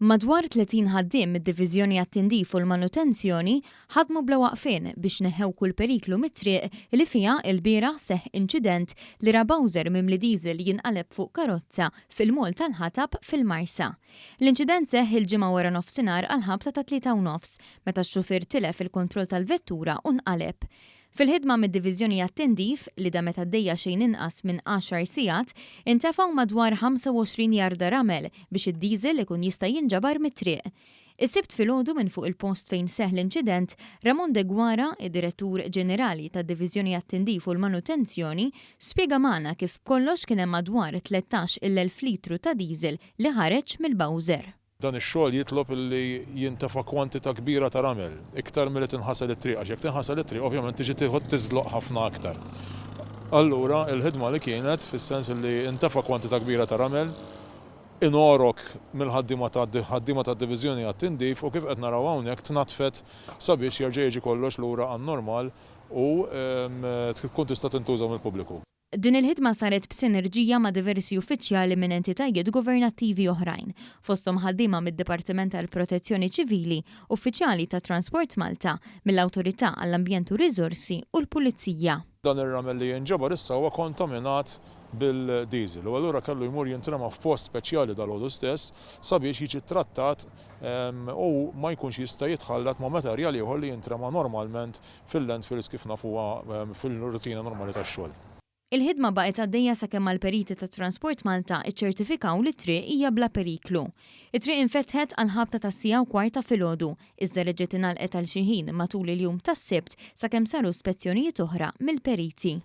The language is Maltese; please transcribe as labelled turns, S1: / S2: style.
S1: Madwar 30 ħaddiem mid-Diviżjoni għat-Tindif u l-Manutenzjoni ħadmu bla waqfien biex neħew kull periklu mit-triq li fiha l-bieraħ seħħ inċident li ra Bowser mimli diesel jinqaleb fuq karozza fil-mol tal-ħatab fil-Marsa. L-inċident seħħ il-ġimgħa wara nofsinhar għal ħabta ta' 3:30 meta x-xufier tilef il-kontroll tal-vettura u nqaleb. Fil-ħidma mid-Diviżjoni għat-Tindif li damet għaddejja xejn inqas minn 10 sigħat intefgħu madwar 25 jarda ramel biex id-diesel ikun jista' jinġabar mit-triq. Is-sibt filgħodu minn fuq il-post fejn seħħ l-inċident, Ramon de Guara, id-Direttur Ġenerali tad-Diviżjoni għat-Tindif u l-Manutenzjoni, spjega magħna kif kollox kien hemm madwar 13,000 litru ta' diesel li ħareġ mill-Bowser.
S2: Dan ix-xogħol jitlob li jintefa' kwantità kbira ta' ramel, iktar milli tinħasel it-triq, għax jekk tinħasel it-triq ovvjament tiġi tiżloq ħafna aktar. Allura l-ħidma li kienet fis-sens li intefa' kwantità kbira ta' ramel, inorok mill-ħaddiema tad-Diviżjoni għat-Tindif u kif qed naraw hawnhekk tnatfet sabiex jerġa' jiġi kollox lura għan-normal u tkun tista' tintuża mill-pubbliku.
S1: Din il-ħidma saret b'sinerġija ma' diversi uffiċjali minn entitajiet governattivi oħrajn, fosthom ħaddiema mid-Dipartiment tal-Protezzjoni Ċivili, uffiċjali ta' Transport Malta, mill-Awtorità għall-Ambjent u Riżorsi u l-Pulizija.
S2: Dan ir-ramel li jinġabar issa huwa kontaminat bil-diesel u allura kellu jmur jintrema f'post speċjali dal-għodu stess sabiex jiġi trattat u ma jkunx jista' jitħallat ma' materjal ieħor li jintrema normalment fil-landfills kif nafuha fil-rutina normali tax-xogħol.
S1: Il-ħidma baqgħet għaddejja sakemm mal-periti ta' Transport Malta iċċertifikaw li t-triq hija bla periklu. It-triq infetħet għal ħabta ta' sija u kwarta filgħodu, iżda reġgħet ingħalqet għal xi ħin matul il-jum tas-Sibt sakemm saru spezzjonijiet oħra mill-periti.